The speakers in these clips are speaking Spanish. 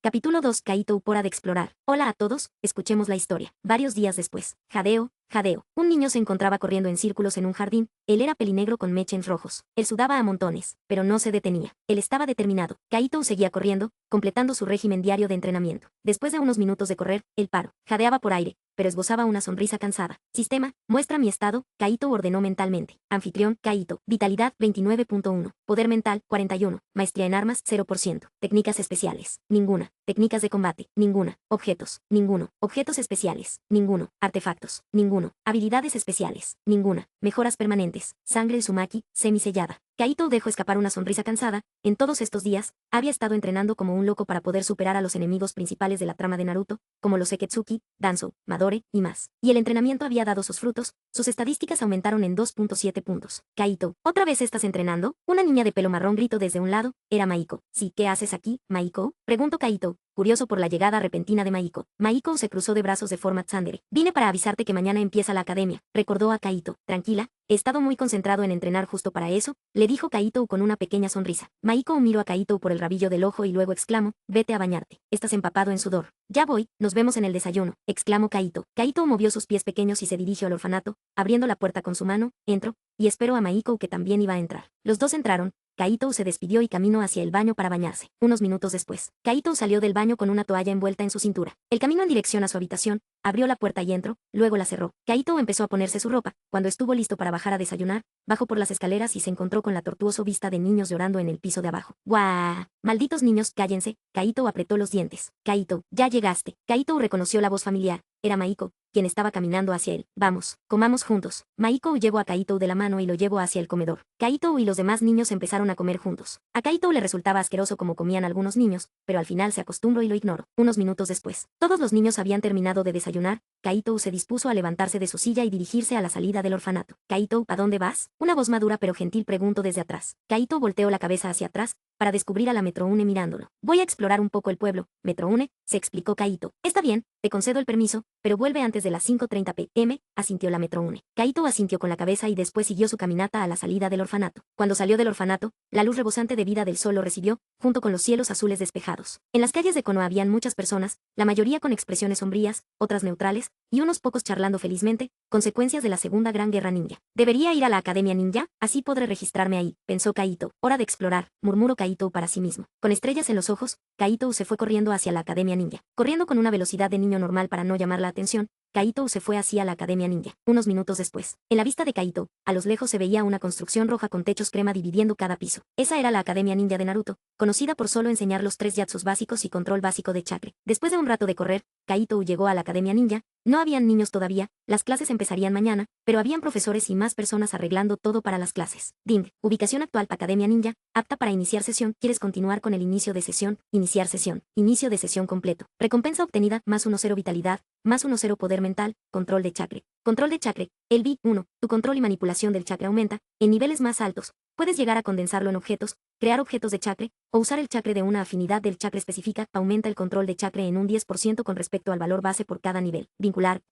Capítulo 2. Kaito, hora de explorar. Hola a todos, escuchemos la historia. Varios días después. Jadeo. Un niño se encontraba corriendo en círculos en un jardín. Él era pelinegro con mechens rojos. Él sudaba a montones, pero no se detenía. Él estaba determinado. Kaito seguía corriendo, completando su régimen diario de entrenamiento. Después de unos minutos de correr, él paró. Jadeaba por aire, pero esbozaba una sonrisa cansada. Sistema, muestra mi estado, Kaito ordenó mentalmente. Anfitrión, Kaito. Vitalidad, 29.1. Poder mental, 41. Maestría en armas, 0%. Técnicas especiales, ninguna. Técnicas de combate, ninguna. Objetos, ninguno. Objetos especiales, ninguno. Artefactos, ninguno. Habilidades especiales, ninguna. Mejoras permanentes, sangre Uzumaki, semisellada. Kaito dejó escapar una sonrisa cansada. En todos estos días, había estado entrenando como un loco para poder superar a los enemigos principales de la trama de Naruto, como los Seketsuki, Danzo, Madore, y más. Y el entrenamiento había dado sus frutos, sus estadísticas aumentaron en 2.7 puntos. Kaito, ¿otra vez estás entrenando? Una niña de pelo marrón gritó desde un lado. Era Maiko. Sí, ¿qué haces aquí, Maiko? Preguntó Kaito, curioso por la llegada repentina de Maiko. Maiko se cruzó de brazos de forma tsundere. Vine para avisarte que mañana empieza la academia, recordó a Kaito. Tranquila, he estado muy concentrado en entrenar justo para eso, le dijo Kaito con una pequeña sonrisa. Maiko miró a Kaito por el rabillo del ojo y luego exclamó, vete a bañarte, estás empapado en sudor. Ya voy, nos vemos en el desayuno, exclamó Kaito. Kaito movió sus pies pequeños y se dirigió al orfanato, abriendo la puerta con su mano, entró, y esperó a Maiko que también iba a entrar. Los dos entraron. Kaito se despidió y caminó hacia el baño para bañarse. Unos minutos después, Kaito salió del baño con una toalla envuelta en su cintura. El camino en dirección a su habitación, abrió la puerta y entró, luego la cerró. Kaito empezó a ponerse su ropa. Cuando estuvo listo para bajar a desayunar, bajó por las escaleras y se encontró con la tortuosa vista de niños llorando en el piso de abajo. ¡Guau! Malditos niños, cállense. Kaito apretó los dientes. Kaito, ya llegaste. Kaito reconoció la voz familiar. Era Maiko, quien estaba caminando hacia él. Vamos, comamos juntos. Maiko llevó a Kaito de la mano y lo llevó hacia el comedor. Kaito y los demás niños empezaron a comer juntos. A Kaito le resultaba asqueroso como comían algunos niños, pero al final se acostumbró y lo ignoró. Unos minutos después, todos los niños habían terminado de desayunar. Kaito se dispuso a levantarse de su silla y dirigirse a la salida del orfanato. Kaito, ¿a dónde vas? Una voz madura pero gentil preguntó desde atrás. Kaito volteó la cabeza hacia atrás, para descubrir a la Metroune mirándolo. Voy a explorar un poco el pueblo, Metroune, se explicó Kaito. Está bien, te concedo el permiso, pero vuelve antes de las 5:30 p.m., asintió la Metroune. Kaito asintió con la cabeza y después siguió su caminata a la salida del orfanato. Cuando salió del orfanato, la luz rebosante de vida del sol lo recibió, junto con los cielos azules despejados. En las calles de Konoha habían muchas personas, la mayoría con expresiones sombrías, otras neutrales, y unos pocos charlando felizmente, consecuencias de la Segunda Gran Guerra Ninja. Debería ir a la Academia Ninja, así podré registrarme ahí, pensó Kaito. Hora de explorar, murmuró Kaito para sí mismo. Con estrellas en los ojos, Kaito se fue corriendo hacia la Academia Ninja. Corriendo con una velocidad de niño normal para no llamar la atención, Kaito se fue hacia la Academia Ninja. Unos minutos después, en la vista de Kaito, a los lejos se veía una construcción roja con techos crema dividiendo cada piso. Esa era la Academia Ninja de Naruto, conocida por solo enseñar los 3 jutsus básicos y control básico de chakra. Después de un rato de correr, Kaito llegó a la Academia Ninja. No habían niños todavía, las clases empezarían mañana, pero habían profesores y más personas arreglando todo para las clases. Ding, ubicación actual, Academia Ninja, apta para iniciar sesión. ¿Quieres continuar con el inicio de sesión? Iniciar sesión. Inicio de sesión completo. Recompensa obtenida, más 1/0 vitalidad, más 1/0 poder mental, control de chakra. Control de chakra, el B1, tu control y manipulación del chakra aumenta, en niveles más altos. Puedes llegar a condensarlo en objetos, crear objetos de chakra, o usar el chakra de una afinidad del chakra específica. Aumenta el control de chakra en un 10% con respecto al valor base por cada nivel. Vincular,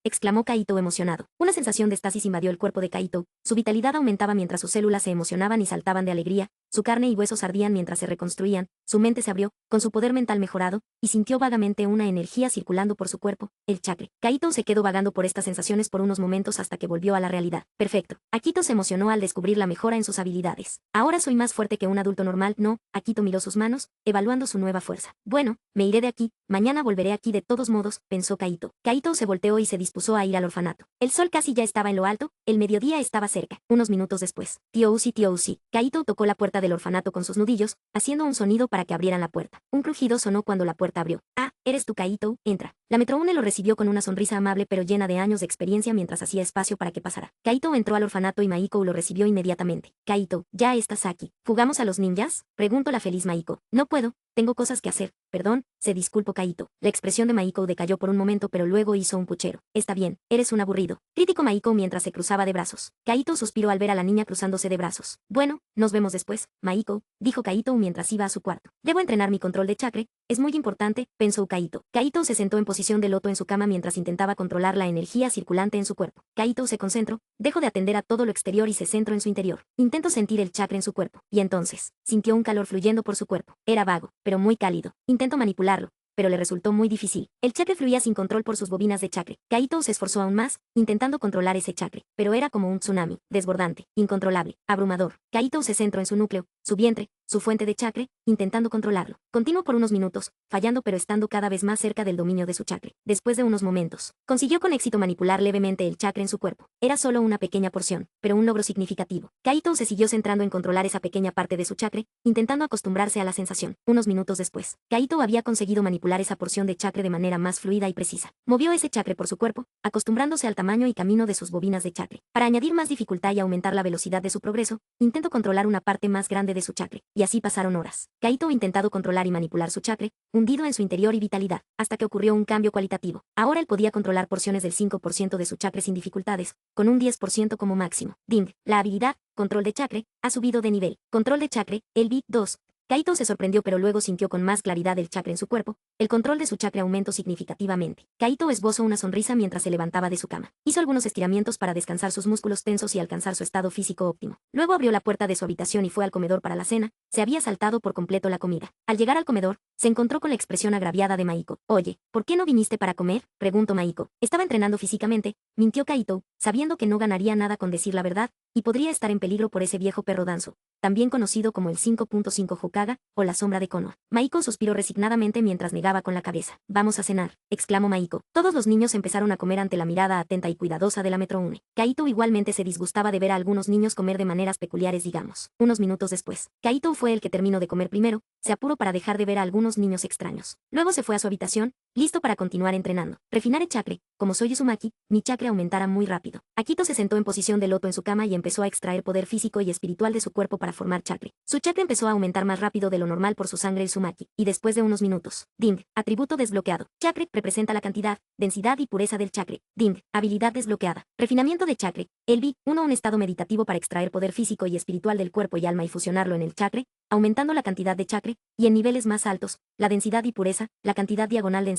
exclamó Kaito emocionado. Una sensación de estasis invadió el cuerpo de Kaito. Su vitalidad aumentaba mientras sus células se emocionaban y saltaban de alegría, su carne y huesos ardían mientras se reconstruían, su mente se abrió, con su poder mental mejorado, y sintió vagamente una energía circulando por su cuerpo, el chakra. Kaito se quedó vagando por estas sensaciones por unos momentos hasta que volvió a la realidad. Perfecto. Akito se emocionó al descubrir la mejora en sus habilidades. Ahora soy más fuerte que un adulto normal. No, Akito miró sus manos, evaluando su nueva fuerza. Bueno, me iré de aquí, mañana volveré aquí de todos modos, pensó Kaito. Kaito se volteó y se dispuso a ir al orfanato. El sol casi ya estaba en lo alto, el mediodía estaba cerca. Unos minutos después, tío Uzi. Kaito tocó la puerta del orfanato con sus nudillos, haciendo un sonido para que abrieran la puerta. Un crujido sonó cuando la puerta abrió. Ah, eres tú, Kaito, entra. La Metroune lo recibió con una sonrisa amable pero llena de años de experiencia mientras hacía espacio para que pasara. Kaito entró al orfanato y Maiko lo recibió inmediatamente. Kaito, ¿ya estás aquí? ¿Jugamos a los ninjas? Preguntó la feliz Maiko. No puedo, tengo cosas que hacer. Perdón, se disculpó Kaito. La expresión de Maiko decayó por un momento pero luego hizo un puchero. Está bien, eres un aburrido. Crítico Maiko mientras se cruzaba de brazos. Kaito suspiró al ver a la niña cruzándose de brazos. Bueno, nos vemos después, Maiko, dijo Kaito mientras iba a su cuarto. Debo entrenar mi control de chakra, es muy importante, pensó Kaito. Kaito se sentó en posición de loto en su cama mientras intentaba controlar la energía circulante en su cuerpo. Kaito se concentró, dejó de atender a todo lo exterior y se centró en su interior. Intentó sentir el chakra en su cuerpo, y entonces, sintió un calor fluyendo por su cuerpo. Era vago, pero muy cálido. Intentó manipularlo, pero le resultó muy difícil. El chakra fluía sin control por sus bobinas de chakra. Kaito se esforzó aún más, intentando controlar ese chakra, pero era como un tsunami, desbordante, incontrolable, abrumador. Kaito se centró en su núcleo, su vientre, su fuente de chakra, intentando controlarlo. Continuó por unos minutos, fallando pero estando cada vez más cerca del dominio de su chakra. Después de unos momentos, consiguió con éxito manipular levemente el chakra en su cuerpo. Era solo una pequeña porción, pero un logro significativo. Kaito se siguió centrando en controlar esa pequeña parte de su chakra, intentando acostumbrarse a la sensación. Unos minutos después, Kaito había conseguido manipular esa porción de chakra de manera más fluida y precisa. Movió ese chakra por su cuerpo, acostumbrándose al tamaño y camino de sus bobinas de chakra. Para añadir más dificultad y aumentar la velocidad de su progreso, intentó controlar una parte más grande de su chakra, y así pasaron horas. Kaito intentado controlar y manipular su chakra, hundido en su interior y vitalidad, hasta que ocurrió un cambio cualitativo. Ahora él podía controlar porciones del 5% de su chakra sin dificultades, con un 10% como máximo. Ding, la habilidad, control de chakra, ha subido de nivel. Control de chakra, el Bit 2. Kaito se sorprendió pero luego sintió con más claridad el chakra en su cuerpo, el control de su chakra aumentó significativamente. Kaito esbozó una sonrisa mientras se levantaba de su cama. Hizo algunos estiramientos para descansar sus músculos tensos y alcanzar su estado físico óptimo. Luego abrió la puerta de su habitación y fue al comedor para la cena. Se había saltado por completo la comida. Al llegar al comedor, se encontró con la expresión agraviada de Maiko. Oye, ¿por qué no viniste para comer?, preguntó Maiko. Estaba entrenando físicamente, mintió Kaito, sabiendo que no ganaría nada con decir la verdad, y podría estar en peligro por ese viejo perro Danzo, también conocido como el 5.5 Hokage, o la sombra de Konoha. Maiko suspiró resignadamente mientras negaba con la cabeza. Vamos a cenar, exclamó Maiko. Todos los niños empezaron a comer ante la mirada atenta y cuidadosa de la Metro Une. Kaito igualmente se disgustaba de ver a algunos niños comer de maneras peculiares, digamos. Unos minutos después, Kaito fue el que terminó de comer primero, se apuró para dejar de ver a algunos niños extraños. Luego se fue a su habitación, listo para continuar entrenando. Refinar el chakra, como soy Uzumaki, mi chakra aumentará muy rápido. Akito se sentó en posición de loto en su cama y empezó a extraer poder físico y espiritual de su cuerpo para formar chakra. Su chakra empezó a aumentar más rápido de lo normal por su sangre Uzumaki, y después de unos minutos, Ding, atributo desbloqueado. Chakra representa la cantidad, densidad y pureza del chakra. Ding, habilidad desbloqueada. Refinamiento de chakra. El B1, un estado meditativo para extraer poder físico y espiritual del cuerpo y alma y fusionarlo en el chakra, aumentando la cantidad de chakra, y en niveles más altos, la densidad y pureza, la cantidad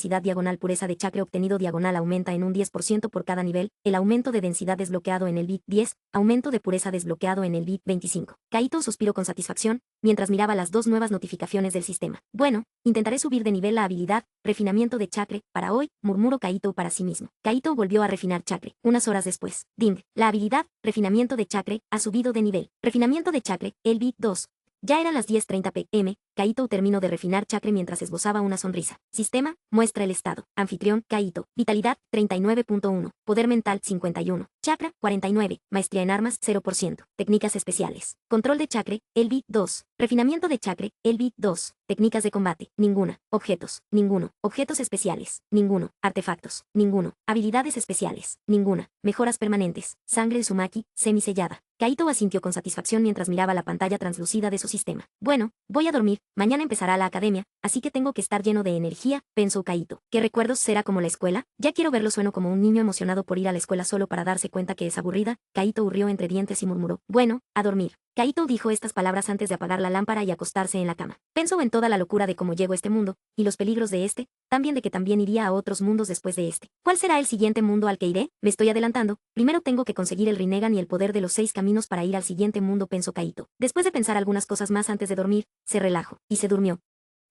densidad diagonal pureza de chakra obtenido diagonal aumenta en un 10% por cada nivel, el aumento de densidad desbloqueado en el bit 10, aumento de pureza desbloqueado en el bit 25. Kaito suspiró con satisfacción, mientras miraba las dos nuevas notificaciones del sistema. Bueno, intentaré subir de nivel la habilidad, refinamiento de chakra, para hoy, murmuró Kaito para sí mismo. Kaito volvió a refinar chakra. Unas horas después, Ding, la habilidad, refinamiento de chakra, ha subido de nivel. Refinamiento de chakra, el bit 2. Ya eran las 10:30 p.m., Kaito terminó de refinar chakra mientras esbozaba una sonrisa. Sistema, muestra el estado. Anfitrión, Kaito. Vitalidad, 39.1. Poder mental, 51. Chakra, 49. Maestría en armas, 0%. Técnicas especiales. Control de chakra, el bit 2. Refinamiento de chakra, el bit 2. Técnicas de combate, ninguna. Objetos, ninguno. Objetos especiales, ninguno. Artefactos, ninguno. Habilidades especiales, ninguna. Mejoras permanentes. Sangre Uzumaki, semisellada. Kaito asintió con satisfacción mientras miraba la pantalla translúcida de su sistema. Bueno, voy a dormir, mañana empezará la academia, así que tengo que estar lleno de energía, pensó Kaito. ¿Qué recuerdos será como la escuela? Ya quiero verlo, sueno como un niño emocionado por ir a la escuela solo para darse cuenta que es aburrida. Kaito rió entre dientes y murmuró. Bueno, a dormir. Kaito dijo estas palabras antes de apagar la lámpara y acostarse en la cama. Pensó en toda la locura de cómo llegó a este mundo, y los peligros de este, también de que también iría a otros mundos después de este. ¿Cuál será el siguiente mundo al que iré? Me estoy adelantando, primero tengo que conseguir el Rinnegan y el poder de los 6 caminos para ir al siguiente mundo, pensó Kaito. Después de pensar algunas cosas más antes de dormir, se relajó, y se durmió.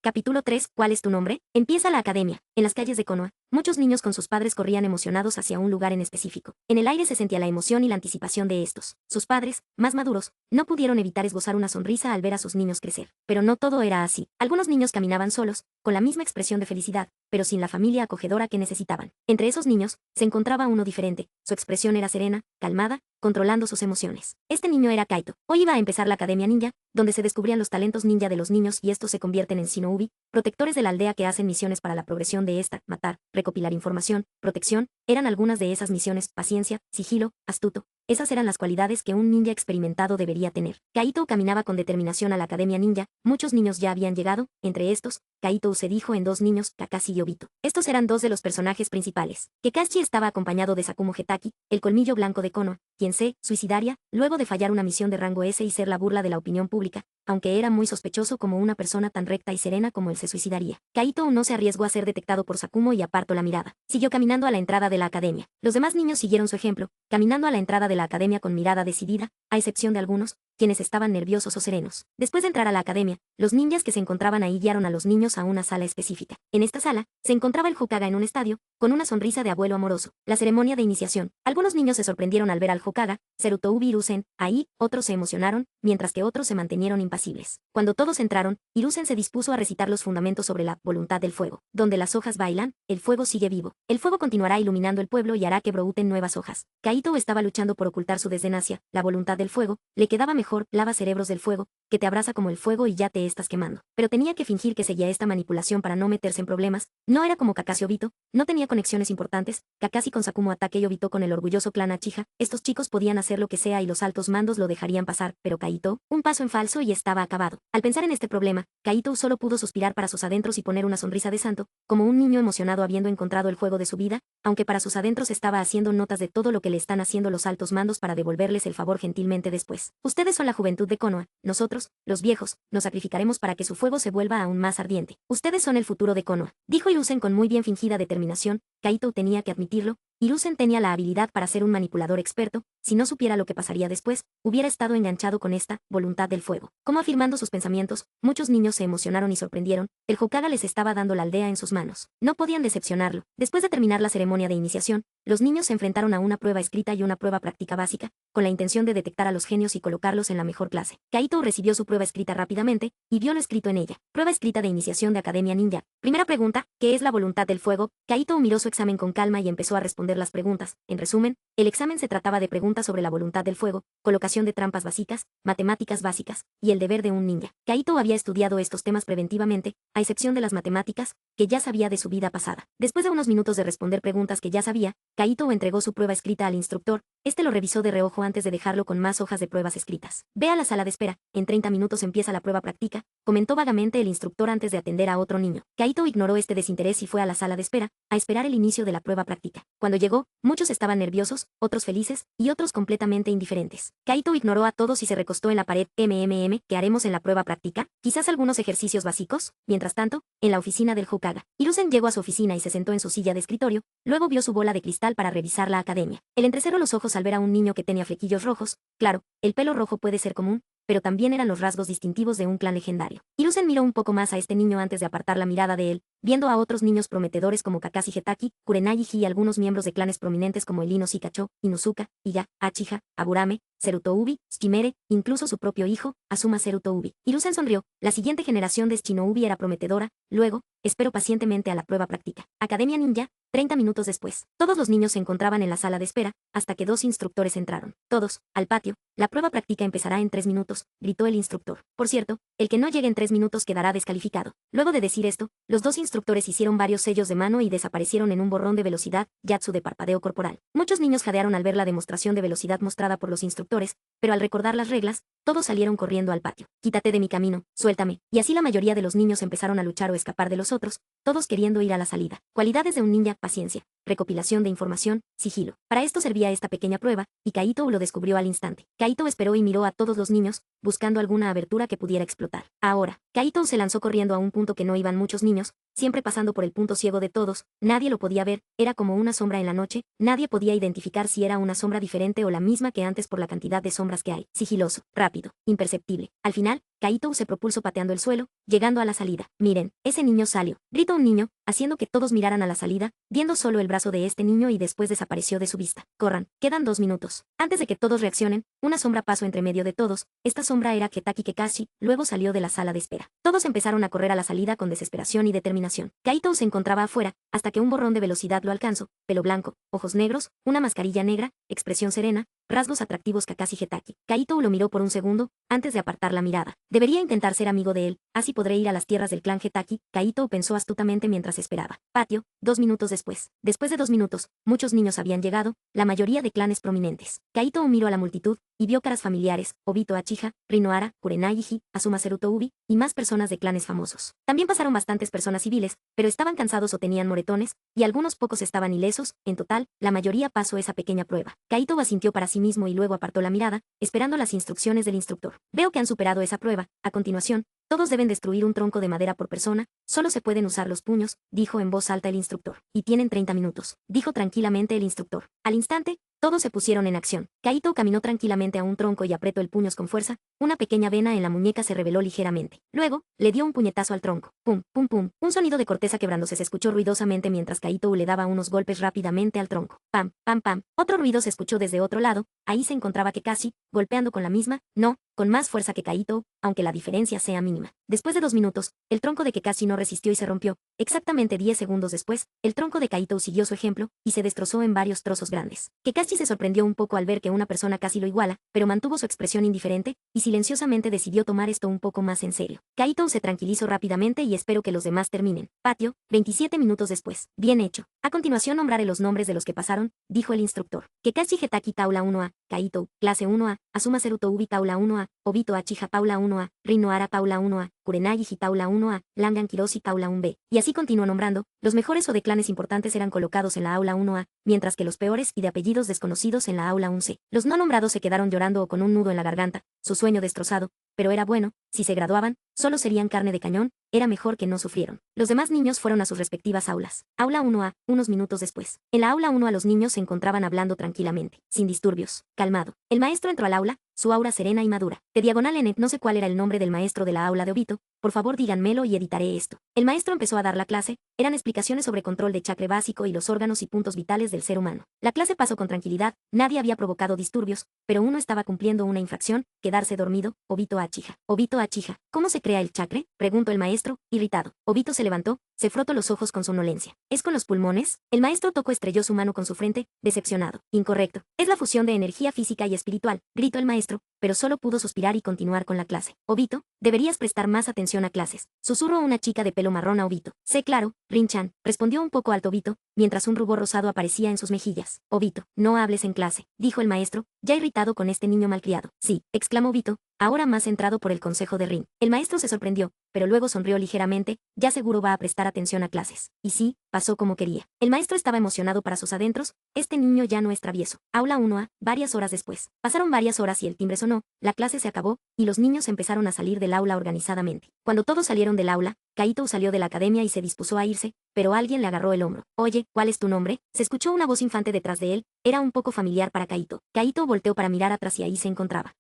Capítulo 3. ¿Cuál es tu nombre? Empieza la academia. En las calles de Konoha, muchos niños con sus padres corrían emocionados hacia un lugar en específico. En el aire se sentía la emoción y la anticipación de estos. Sus padres, más maduros, no pudieron evitar esbozar una sonrisa al ver a sus niños crecer. Pero no todo era así. Algunos niños caminaban solos, con la misma expresión de felicidad, pero sin la familia acogedora que necesitaban. Entre esos niños, se encontraba uno diferente. Su expresión era serena, calmada, controlando sus emociones. Este niño era Kaito. Hoy iba a empezar la Academia Ninja, donde se descubrían los talentos ninja de los niños y estos se convierten en Shinobi, protectores de la aldea que hacen misiones para la progresión de esta, matar, recopilar información, protección. Eran algunas de esas misiones: paciencia, sigilo, astuto. Esas eran las cualidades que un ninja experimentado debería tener. Kaito caminaba con determinación a la Academia Ninja. Muchos niños ya habían llegado, entre estos, Kaito se dijo en 2 niños, Kakashi y Obito. Estos eran 2 de los personajes principales. Kakashi estaba acompañado de Sakumo Hetaki, el colmillo blanco de Konoha, quien se suicidaria, luego de fallar una misión de rango S y ser la burla de la opinión pública, aunque era muy sospechoso como una persona tan recta y serena como él se suicidaría. Kaito no se arriesgó a ser detectado por Sakumo y apartó la mirada. Siguió caminando a la entrada de la academia. Los demás niños siguieron su ejemplo, caminando a la entrada de la academia con mirada decidida, a excepción de algunos, quienes estaban nerviosos o serenos. Después de entrar a la academia, los ninjas que se encontraban ahí guiaron a los niños a una sala específica. En esta sala, se encontraba el Hokage en un estadio, con una sonrisa de abuelo amoroso. La ceremonia de iniciación. Algunos niños se sorprendieron al ver al Hokage, Sarutobi y Hiruzen, ahí, otros se emocionaron, mientras que otros se mantenieron impasibles. Cuando todos entraron, Hiruzen se dispuso a recitar los fundamentos sobre la voluntad del fuego. Donde las hojas bailan, el fuego sigue vivo. El fuego continuará iluminando el pueblo y hará que broten nuevas hojas. Kaito estaba luchando por ocultar su desdén hacia la voluntad del fuego, le quedaba mejor, lava cerebros del fuego, que te abraza como el fuego y ya te estás quemando. Pero tenía que fingir que seguía esta manipulación para no meterse en problemas, no era como Kakashi Obito, no tenía conexiones importantes, Kakashi con Sakumo Atake y Obito con el orgulloso clan Uchiha, estos chicos podían hacer lo que sea y los altos mandos lo dejarían pasar, pero Kaito, un paso en falso y estaba acabado. Al pensar en este problema, Kaito solo pudo suspirar para sus adentros y poner una sonrisa de santo, como un niño emocionado habiendo encontrado el juego de su vida, aunque para sus adentros estaba haciendo notas de todo lo que le están haciendo los altos mandos para devolverles el favor gentilmente después. Ustedes son la juventud de Konoha, nosotros, los viejos, nos sacrificaremos para que su fuego se vuelva aún más ardiente. Ustedes son el futuro de Konoha, dijo Hiruzen con muy bien fingida determinación. Kaito tenía que admitirlo, Hiruzen tenía la habilidad para ser un manipulador experto, si no supiera lo que pasaría después, hubiera estado enganchado con esta voluntad del fuego. Como afirmando sus pensamientos, muchos niños se emocionaron y sorprendieron, el Hokage les estaba dando la aldea en sus manos. No podían decepcionarlo. Después de terminar la ceremonia de iniciación, los niños se enfrentaron a una prueba escrita y una prueba práctica básica, con la intención de detectar a los genios y colocarlos en la mejor clase. Kaito recibió su prueba escrita rápidamente, y vio lo escrito en ella. Prueba escrita de iniciación de Academia Ninja. Primera pregunta, ¿qué es la voluntad del fuego? Kaito miró su examen con calma y empezó a responder las preguntas. En resumen, el examen se trataba de preguntas sobre la voluntad del fuego, colocación de trampas básicas, matemáticas básicas, y el deber de un ninja. Kaito había estudiado estos temas preventivamente, a excepción de las matemáticas, que ya sabía de su vida pasada. Después de unos minutos de responder preguntas que ya sabía, Kaito entregó su prueba escrita al instructor, este lo revisó de reojo antes de dejarlo con más hojas de pruebas escritas. Ve a la sala de espera, en 30 minutos empieza la prueba práctica, comentó vagamente el instructor antes de atender a otro niño. Kaito ignoró este desinterés y fue a la sala de espera, a esperar el inicio de la prueba práctica. Cuando llegó, muchos estaban nerviosos, otros felices, y otros completamente indiferentes. Kaito ignoró a todos y se recostó en la pared. ¿Qué haremos en la prueba práctica? Quizás algunos ejercicios básicos. Mientras tanto, en la oficina del Hokage, Hiruzen llegó a su oficina y se sentó en su silla de escritorio, luego vio su bola de cristal para revisar la academia. Él entrecerró los ojos al ver a un niño que tenía flequillos rojos, claro, el pelo rojo puede ser común, pero también eran los rasgos distintivos de un clan legendario. Hiruzen miró un poco más a este niño antes de apartar la mirada de él, viendo a otros niños prometedores como Kakashi Hatake, Kurenai y algunos miembros de clanes prominentes como el Ino Shikacho, Inuzuka, Iga, Uchiha, Aburame, Sarutobi, Shimere, incluso su propio hijo, Asuma Sarutobi. Hiruzen sonrió, la siguiente generación de Shinobi era prometedora, luego, esperó pacientemente a la prueba práctica. Academia Ninja, 30 minutos después. Todos los niños se encontraban en la sala de espera, hasta que dos instructores entraron. Todos, al patio. La prueba práctica empezará en 3 minutos, gritó el instructor. Por cierto, el que no llegue en 3 minutos quedará descalificado. Luego de decir esto, los dos instructores hicieron varios sellos de mano y desaparecieron en un borrón de velocidad, Yatsu de parpadeo corporal. Muchos niños jadearon al ver la demostración de velocidad mostrada por los instructores, pero al recordar las reglas, todos salieron corriendo al patio. Quítate de mi camino, suéltame. Y así la mayoría de los niños empezaron a luchar o escapar de los otros, todos queriendo ir a la salida. Cualidades de un ninja: paciencia, recopilación de información, sigilo. Para esto servía esta pequeña prueba, y Kaito lo descubrió al instante. Kaito esperó y miró a todos los niños, buscando alguna abertura que pudiera explotar. Ahora, Kaito se lanzó corriendo a un punto que no iban muchos niños, siempre pasando por el punto ciego de todos, nadie lo podía ver, era como una sombra en la noche, nadie podía identificar si era una sombra diferente o la misma que antes por la cantidad de sombras que hay. Sigiloso, rápido, imperceptible. Al final, Kaito se propulsó pateando el suelo, llegando a la salida. Miren, ese niño salió, gritó un niño, haciendo que todos miraran a la salida, viendo solo el brazo de este niño y después desapareció de su vista. Corran, quedan 2 minutos. Antes de que todos reaccionen, una sombra pasó entre medio de todos, esta sombra era Ketaki Kekashi, luego salió de la sala de espera. Todos empezaron a correr a la salida con desesperación y determinación. Kaito se encontraba afuera, hasta que un borrón de velocidad lo alcanzó, pelo blanco, ojos negros, una mascarilla negra, expresión serena, rasgos atractivos. Kakashi Hatake. Kaito lo miró por un segundo, antes de apartar la mirada. Debería intentar ser amigo de él, así podré ir a las tierras del clan Hatake, Kaito pensó astutamente mientras esperaba. Patio, 2 minutos después. Después de 2 minutos, muchos niños habían llegado, la mayoría de clanes prominentes. Kaito miró a la multitud, y vio caras familiares, Obito Uchiha, Rinohara, Kurenai, Asuma Sarutobi, y más personas de clanes famosos. También pasaron bastantes personas civiles, pero estaban cansados o tenían moretones, y algunos pocos estaban ilesos, en total, la mayoría pasó esa pequeña prueba. Kaito asintió para sí mismo y luego apartó la mirada, esperando las instrucciones del instructor. Veo que han superado esa prueba, a continuación, todos deben destruir un tronco de madera por persona, solo se pueden usar los puños, dijo en voz alta el instructor. Y tienen 30 minutos, dijo tranquilamente el instructor. Al instante, Todos se pusieron en acción. Kaito caminó tranquilamente a un tronco y apretó el puño con fuerza. Una pequeña vena en la muñeca se reveló ligeramente. Luego, le dio un puñetazo al tronco. Pum, pum, pum. Un sonido de corteza quebrándose se escuchó ruidosamente mientras Kaito le daba unos golpes rápidamente al tronco. Pam, pam, pam. Otro ruido se escuchó desde otro lado. Ahí se encontraba Kakashi, golpeando con la misma, no, con más fuerza que Kaito, aunque la diferencia sea mínima. Después de 2 minutos, el tronco de Kakashi no resistió y se rompió. Exactamente 10 segundos después, el tronco de Kaito siguió su ejemplo y se destrozó en varios trozos grandes. Kakashi se sorprendió un poco al ver que una persona casi lo iguala, pero mantuvo su expresión indiferente y silenciosamente decidió tomar esto un poco más en serio. Kaito se tranquilizó rápidamente y esperó que los demás terminen. Patio, 27 minutos después. Bien hecho. A continuación nombraré los nombres de los que pasaron, dijo el instructor. Kakashi Hetaki Taula 1A, Kaito, clase 1A, Asuma Seruto Ubi Taula 1A, Obito Achiha Paula 1A, Rino Ara Paula 1A, Kurenagi Taula 1A, Langan Kiroshi Taula 1B. Y así continuó nombrando, los mejores o de clanes importantes eran colocados en la aula 1A, mientras que los peores y de apellidos desconocidos en la aula 1C. Los no nombrados se quedaron llorando o con un nudo en la garganta, su sueño destrozado, pero era bueno, si se graduaban, solo serían carne de cañón, era mejor que no sufrieron. Los demás niños fueron a sus respectivas aulas. Aula 1A, unos minutos después. En la aula 1A los niños se encontraban hablando tranquilamente, sin disturbios, calmado. El maestro entró al aula, su aura serena y madura. De diagonal N, no sé cuál era el nombre del maestro de la aula de Obito, por favor díganmelo y editaré esto. El maestro empezó a dar la clase, eran explicaciones sobre control de chakra básico y los órganos y puntos vitales del ser humano. La clase pasó con tranquilidad, nadie había provocado disturbios, pero uno estaba cumpliendo una infracción, quedarse dormido, Obito Achiha. Obito Achiha, ¿cómo se crea el chakra? Preguntó el maestro, irritado. Obito se levantó, se frotó los ojos con somnolencia. ¿Es con los pulmones? El maestro Toko estrelló su mano con su frente, decepcionado. Incorrecto. Es la fusión de energía física y espiritual, gritó el maestro, pero solo pudo suspirar y continuar con la clase. Obito, deberías prestar más atención a clases. Susurró una chica de pelo marrón a Obito. Sé claro, Rin-chan, respondió un poco alto Obito, mientras un rubor rosado aparecía en sus mejillas. Obito, no hables en clase, dijo el maestro, ya irritado con este niño malcriado. Sí, exclamó Obito, ahora más centrado por el consejo de Rin. El maestro se sorprendió, pero luego sonrió ligeramente, ya seguro va a prestar atención a clases. Y sí, pasó como quería. El maestro estaba emocionado para sus adentros, este niño ya no es travieso. Aula 1A, varias horas después. Pasaron varias horas y el timbre sonó, la clase se acabó, y los niños empezaron a salir del aula organizadamente. Cuando todos salieron del aula, Kaito salió de la academia y se dispuso a irse, pero alguien le agarró el hombro. Oye, ¿cuál es tu nombre? Se escuchó una voz infante detrás de él, era un poco familiar para Kaito. Kaito volteó para mirar atrás y ahí se encontraba.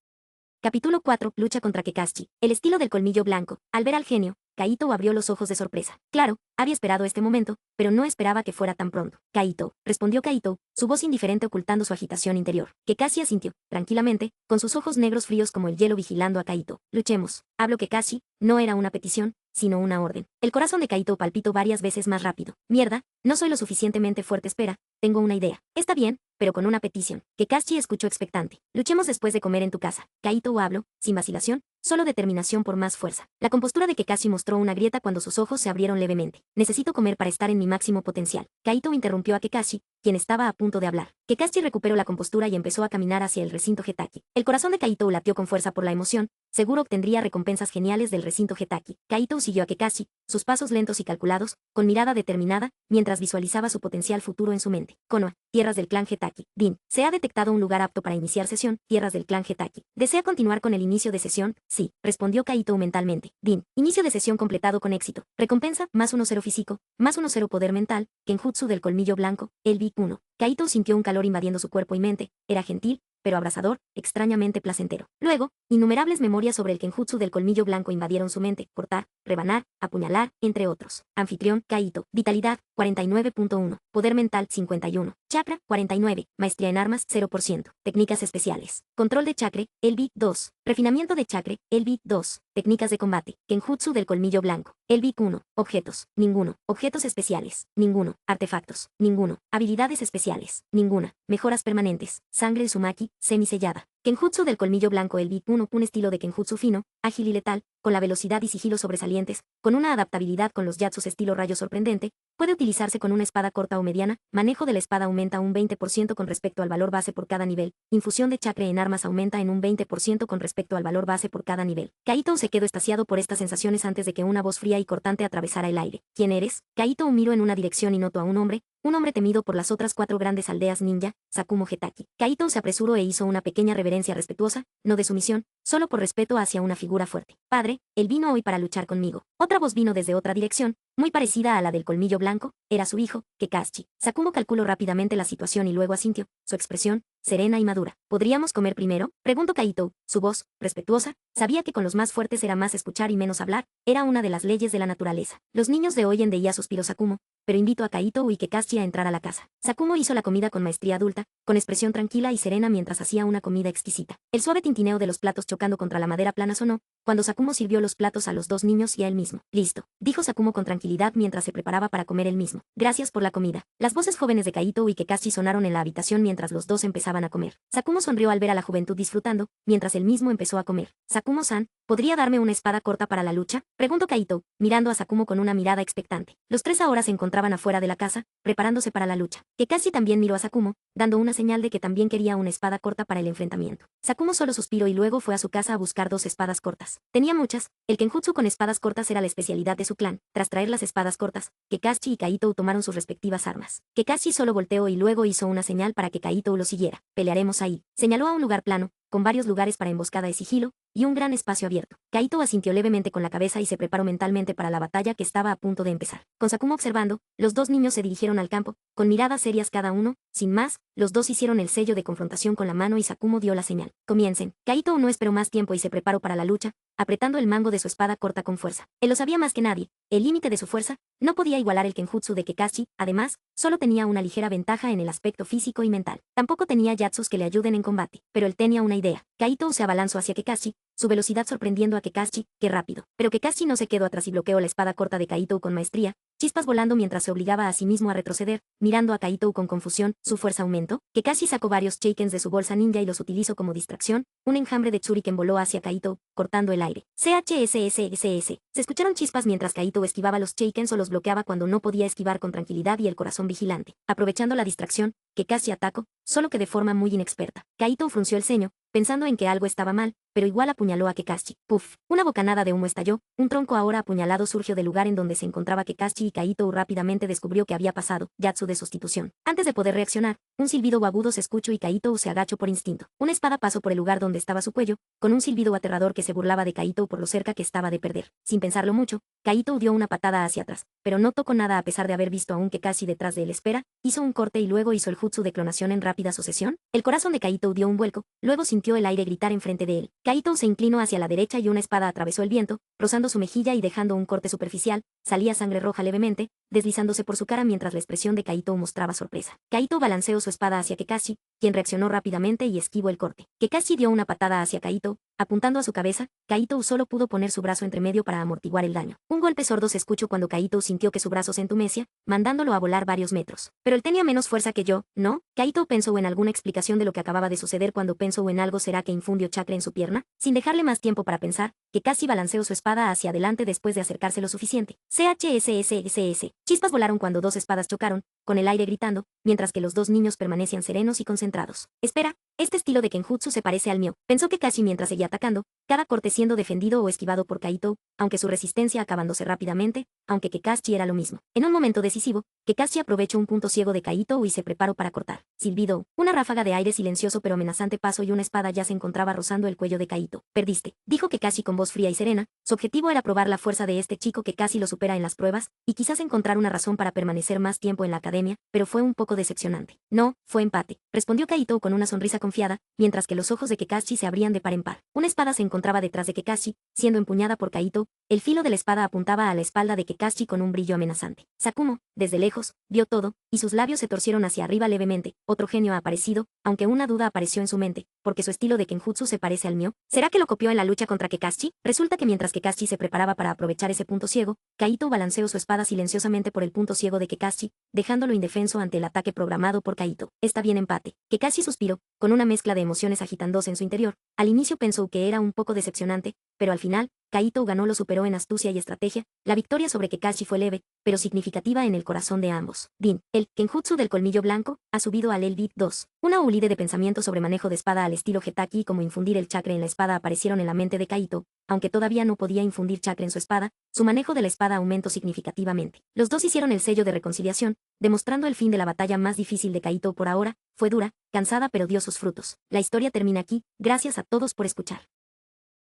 Capítulo 4. Lucha contra Kakashi. El estilo del colmillo blanco. Al ver al genio, Kaito abrió los ojos de sorpresa. Claro, había esperado este momento, pero no esperaba que fuera tan pronto. Kaito, respondió Kaito, su voz indiferente ocultando su agitación interior. Kakashi asintió, tranquilamente, con sus ojos negros fríos como el hielo vigilando a Kaito. Luchemos. Hablo Kakashi, no era una petición, sino una orden. El corazón de Kaito palpitó varias veces más rápido. Mierda, no soy lo suficientemente fuerte, espera, tengo una idea. Está bien, pero con una petición. Kakashi escuchó expectante. Luchemos después de comer en tu casa. Kaito habló, sin vacilación, solo determinación por más fuerza. La compostura de Kakashi mostró una grieta cuando sus ojos se abrieron levemente. Necesito comer para estar en mi máximo potencial. Kaito interrumpió a Kakashi, quien estaba a punto de hablar. Kakashi recuperó la compostura y empezó a caminar hacia el recinto Hetaki. El corazón de Kaito latió con fuerza por la emoción, seguro obtendría recompensas geniales del recinto Hetaki. Kaito siguió a Kakashi, sus pasos lentos y calculados, con mirada determinada, mientras visualizaba su potencial futuro en su mente. Konoha, tierras del clan Hetaki. Din, se ha detectado un lugar apto para iniciar sesión, tierras del clan Hetaki. ¿Desea continuar con el inicio de sesión? Sí, respondió Kaito mentalmente. Din, inicio de sesión completado con éxito. Recompensa, más 1-0 físico, más 1-0 poder mental, Kenjutsu del colmillo blanco, el Big 1. Kaito sintió un calor invadiendo su cuerpo y mente, era gentil, pero abrasador, extrañamente placentero. Luego, innumerables memorias sobre el Kenjutsu del colmillo blanco invadieron su mente, cortar, rebanar, apuñalar, entre otros. Anfitrión, Kaito. Vitalidad, 49.1. Poder mental, 51. Chakra, 49. Maestría en armas, 0%. Técnicas especiales. Control de chakra, Elbi, 2. Refinamiento de chakra, Elbi, 2. Técnicas de combate. Kenjutsu del colmillo blanco. Elbi 1. Objetos, ninguno. Objetos especiales, ninguno. Artefactos, ninguno. Habilidades especiales, ninguna. Mejoras permanentes. Sangre Uzumaki, semisellada. Kenjutsu del colmillo blanco. El Big 1. Un estilo de Kenjutsu fino, ágil y letal, con la velocidad y sigilo sobresalientes, con una adaptabilidad con los Yatsus estilo rayo sorprendente, puede utilizarse con una espada corta o mediana, manejo de la espada aumenta un 20% con respecto al valor base por cada nivel, infusión de chakra en armas aumenta en un 20% con respecto al valor base por cada nivel. Kaito se quedó extasiado por estas sensaciones antes de que una voz fría y cortante atravesara el aire. ¿Quién eres? Kaito miró en una dirección y notó a un hombre temido por las otras 4 grandes aldeas ninja, Sakumo Hetaki. Kaito se apresuró e hizo una pequeña reverencia respetuosa, no de sumisión, solo por respeto hacia una figura fuerte. Padre, él vino hoy para luchar conmigo. Otra voz vino desde otra dirección, muy parecida a la del colmillo blanco, era su hijo, Kakashi. Sakumo calculó rápidamente la situación y luego asintió, su expresión, serena y madura. ¿Podríamos comer primero? Preguntó Kaito, su voz, respetuosa, sabía que con los más fuertes era más escuchar y menos hablar, era una de las leyes de la naturaleza. Los niños de hoy en día, suspiró Sakumo, pero invito a Kaito y Kakashi a entrar a la casa. Sakumo hizo la comida con maestría adulta, con expresión tranquila y serena mientras hacía una comida exquisita. El suave tintineo de los platos chocando contra la madera plana sonó, cuando Sakumo sirvió los platos a los dos niños y a él mismo. Listo, dijo Sakumo con tranquilidad mientras se preparaba para comer él mismo. Gracias por la comida. Las voces jóvenes de Kaito y Kakashi sonaron en la habitación mientras los dos empezaban a comer. Sakumo sonrió al ver a la juventud disfrutando, mientras él mismo empezó a comer. Sakumo-san, ¿podría darme una espada corta para la lucha? Preguntó Kaito, mirando a Sakumo con una mirada expectante. Los tres ahora se encontraban afuera de la casa, preparándose para la lucha. Kakashi también miró a Sakumo, dando una señal de que también quería una espada corta para el enfrentamiento. Sakumo solo suspiró y luego fue a su casa a buscar dos espadas cortas. Tenía muchas, el kenjutsu con espadas cortas era la especialidad de su clan. Tras traer las espadas cortas, Kakashi y Kaito tomaron sus respectivas armas. Kakashi solo volteó y luego hizo una señal para que Kaito lo siguiera. Pelearemos ahí. Señaló a un lugar plano, con varios lugares para emboscada de sigilo, y un gran espacio abierto. Kaito asintió levemente con la cabeza y se preparó mentalmente para la batalla que estaba a punto de empezar. Con Sakumo observando, los dos niños se dirigieron al campo, con miradas serias cada uno, sin más, los dos hicieron el sello de confrontación con la mano y Sakumo dio la señal. Comiencen. Kaito no esperó más tiempo y se preparó para la lucha, apretando el mango de su espada corta con fuerza. Él lo sabía más que nadie, el límite de su fuerza no podía igualar el kenjutsu de Kakashi, además, solo tenía una ligera ventaja en el aspecto físico y mental. Tampoco tenía yatsus que le ayuden en combate, pero él tenía una idea. Kaito se abalanzó hacia Kakashi, su velocidad sorprendiendo a Kakashi, ¡qué rápido! Pero Kakashi no se quedó atrás y bloqueó la espada corta de Kaito con maestría, chispas volando mientras se obligaba a sí mismo a retroceder, mirando a Kaito con confusión, su fuerza aumentó. Kakashi sacó varios shurikens de su bolsa ninja y los utilizó como distracción, un enjambre de shuriken voló hacia Kaito, cortando el aire. CHSSSS. Se escucharon chispas mientras Kaito esquivaba los shurikens o los bloqueaba cuando no podía esquivar con tranquilidad y el corazón vigilante. Aprovechando la distracción, Kakashi atacó, solo que de forma muy inexperta. Kaito frunció el ceño, pensando en que algo estaba mal, pero igual apuñaló a Kakashi. Puff, una bocanada de humo estalló, un tronco ahora apuñalado surgió del lugar en donde se encontraba Kakashi y Kaito rápidamente descubrió que había pasado, yatsu de sustitución. Antes de poder reaccionar, un silbido agudo se escuchó y Kaito se agachó por instinto. Una espada pasó por el lugar donde estaba su cuello, con un silbido aterrador que se burlaba de Kaito por lo cerca que estaba de perder. Sin pensarlo mucho, Kaito dio una patada hacia atrás, pero no tocó nada a pesar de haber visto a un Kakashi detrás de él. Espera, hizo un corte y luego hizo el jutsu de clonación en rápida sucesión. El corazón de Kaito dio un vuelco, luego sintió el aire gritar enfrente de él. Kaito se inclinó hacia la derecha y una espada atravesó el viento, rozando su mejilla y dejando un corte superficial, salía sangre roja levemente, deslizándose por su cara mientras la expresión de Kaito mostraba sorpresa. Kaito balanceó su espada hacia Kakashi, quien reaccionó rápidamente y esquivó el corte. Kakashi dio una patada hacia Kaito, apuntando a su cabeza, Kaito solo pudo poner su brazo entre medio para amortiguar el daño. Un golpe sordo se escuchó cuando Kaito sintió que su brazo se entumecía, mandándolo a volar varios metros. Pero él tenía menos fuerza que yo, ¿no? Kaito pensó en alguna explicación de lo que acababa de suceder cuando pensó en algo. ¿Será que infundió chakra en su pierna? Sin dejarle más tiempo para pensar, Kakashi balanceó su espada hacia adelante después de acercarse lo suficiente. CHSSSS. Chispas volaron cuando dos espadas chocaron, con el aire gritando, mientras que los dos niños permanecían serenos y concentrados. Espera, este estilo de kenjutsu se parece al mío, pensó Kakashi mientras seguía atacando, cada corte siendo defendido o esquivado por Kaito, aunque su resistencia acabándose rápidamente, aunque Kakashi era lo mismo. En un momento decisivo, Kakashi aprovechó un punto ciego de Kaito y se preparó para cortar. Silbido, una ráfaga de aire silencioso pero amenazante pasó y una espada ya se encontraba rozando el cuello de Kaito. Perdiste, dijo Kakashi con voz fría y serena, su objetivo era probar la fuerza de este chico que casi lo supera en las pruebas, y quizás encontrar una razón para permanecer más tiempo en la academia, pero fue un poco decepcionante. No, fue empate, respondió Kaito con una sonrisa confiada, mientras que los ojos de Kakashi se abrían de par en par. Una espada se encontraba detrás de Kakashi, siendo empuñada por Kaito, el filo de la espada apuntaba a la espalda de Kakashi con un brillo amenazante. Sakumo, desde lejos, vio todo, y sus labios se torcieron hacia arriba levemente. Otro genio ha aparecido, aunque una duda apareció en su mente, porque su estilo de kenjutsu se parece al mío. ¿Será que lo copió en la lucha contra Kakashi? Resulta que mientras Kakashi se preparaba para aprovechar ese punto ciego, Kaito balanceó su espada silenciosamente por el punto ciego de Kakashi, dejándolo indefenso ante el ataque programado por Kaito. Está bien, empate. Kakashi suspiró, con una mezcla de emociones agitándose en su interior. Al inicio pensó que era un poco decepcionante, pero al final, Kaito ganó, lo superó en astucia y estrategia. La victoria sobre Kakashi fue leve, pero significativa en el corazón de ambos. Din, el kenjutsu del colmillo blanco, ha subido al Elbit 2. Una ulide de pensamiento sobre manejo de espada al estilo Getaki y cómo infundir el chakra en la espada aparecieron en la mente de Kaito. Aunque todavía no podía infundir chakra en su espada, su manejo de la espada aumentó significativamente. Los dos hicieron el sello de reconciliación, demostrando el fin de la batalla más difícil de Kaito por ahora. Fue dura, cansada, pero dio sus frutos. La historia termina aquí. Gracias a todos por escuchar.